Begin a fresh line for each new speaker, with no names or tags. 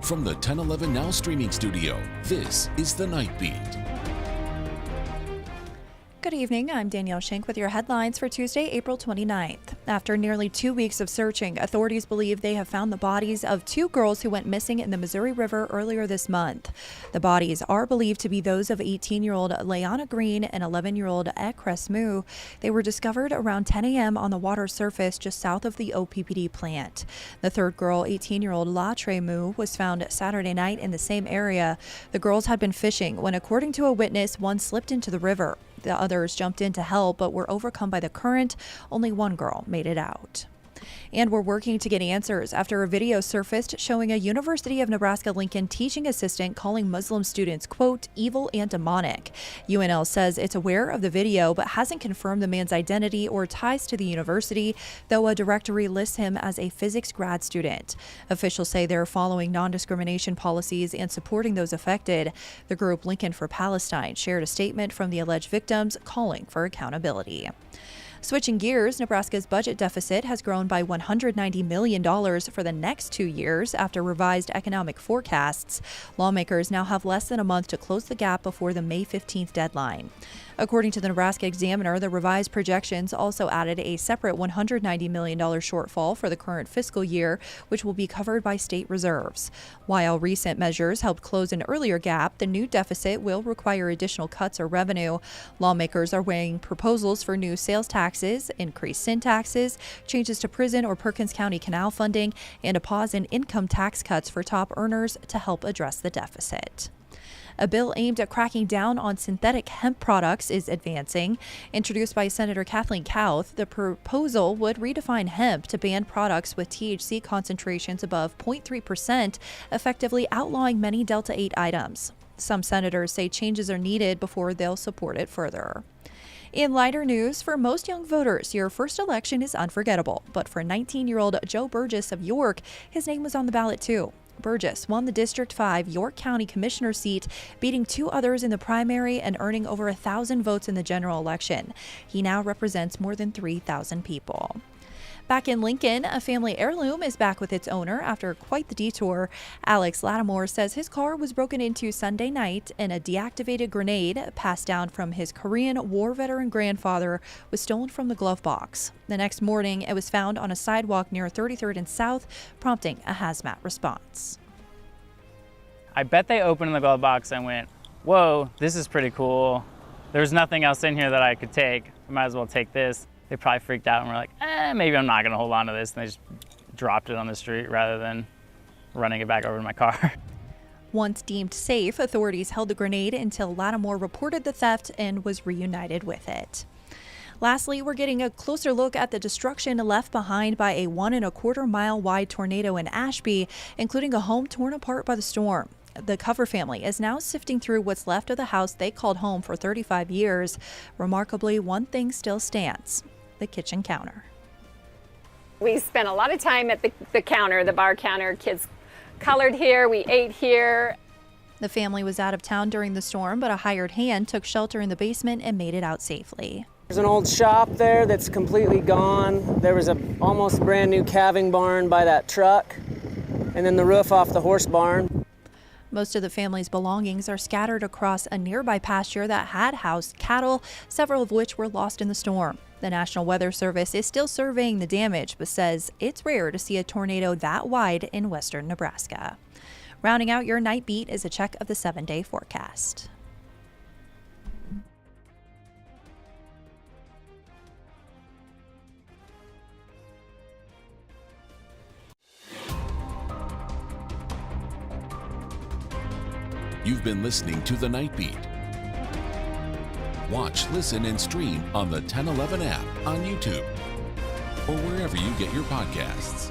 From the 1011 Now streaming studio, this is The Night Beat.
Good evening, I'm Danielle Shenk with your headlines for Tuesday, April 29th. After nearly 2 weeks of searching, authorities believe they have found the bodies of two girls who went missing in the Missouri River earlier this month. The bodies are believed to be those of 18-year-old Leanna Green and 11-year-old Ekres Mu. They were discovered around 10 a.m. on the water surface just south of the OPPD plant. The third girl, 18-year-old Latre Mu, was found Saturday night in the same area. The girls had been fishing when, according to a witness, one slipped into the river. The others jumped in to help, but were overcome by the current. Only one girl made it out. And we're working to get answers after a video surfaced showing a University of Nebraska-Lincoln teaching assistant calling Muslim students, quote, evil and demonic. UNL says it's aware of the video, but hasn't confirmed the man's identity or ties to the university, though a directory lists him as a physics grad student. Officials say they're following non-discrimination policies and supporting those affected. The group Lincoln for Palestine shared a statement from the alleged victims calling for accountability. Switching gears, Nebraska's budget deficit has grown by $190 million for the next 2 years after revised economic forecasts. Lawmakers now have less than a month to close the gap before the May 15th deadline. According to the Nebraska Examiner, the revised projections also added a separate $190 million shortfall for the current fiscal year, which will be covered by state reserves. While recent measures helped close an earlier gap, the new deficit will require additional cuts or revenue. Lawmakers are weighing proposals for new sales taxes, increased sin taxes, changes to prison or Perkins County canal funding, and a pause in income tax cuts for top earners to help address the deficit. A bill aimed at cracking down on synthetic hemp products is advancing. Introduced by Senator Kathleen Kauth, the proposal would redefine hemp to ban products with THC concentrations above 0.3%, effectively outlawing many Delta 8 items. Some senators say changes are needed before they'll support it further. In lighter news, for most young voters, your first election is unforgettable. But for 19-year-old Joe Burgess of York, his name was on the ballot too. Burgess won the District 5 York County Commissioner seat, beating two others in the primary and earning over 1,000 votes in the general election. He now represents more than 3,000 people. Back in Lincoln, a family heirloom is back with its owner after quite the detour. Alex Lattimore says his car was broken into Sunday night and a deactivated grenade passed down from his Korean War veteran grandfather was stolen from the glove box. The next morning, it was found on a sidewalk near 33rd and South, prompting a hazmat response.
I bet they opened the glove box and went, whoa, this is pretty cool. There's nothing else in here that I could take. I might as well take this. They probably freaked out and were like, maybe I'm not going to hold on to this. And they just dropped it on the street rather than running it back over to my car.
Once deemed safe, authorities held the grenade until Lattimore reported the theft and was reunited with it. Lastly, we're getting a closer look at the destruction left behind by a 1.25 mile wide tornado in Ashby, including a home torn apart by the storm. The Cover family is now sifting through what's left of the house they called home for 35 years. Remarkably, one thing still stands: the kitchen counter.
We spent a lot of time at the counter, the bar counter. Kids colored here, we ate here.
The family was out of town during the storm, but a hired hand took shelter in the basement and made it out safely.
There's an old shop there that's completely gone. There was a almost brand new calving barn by that truck, and then the roof off the horse barn.
Most of the family's belongings are scattered across a nearby pasture that had housed cattle, several of which were lost in the storm. The National Weather Service is still surveying the damage, but says it's rare to see a tornado that wide in western Nebraska. Rounding out your night beat is a check of the 7-day forecast.
You've been listening to The Night Beat. Watch, listen, and stream on the 1011 app on YouTube or wherever you get your podcasts.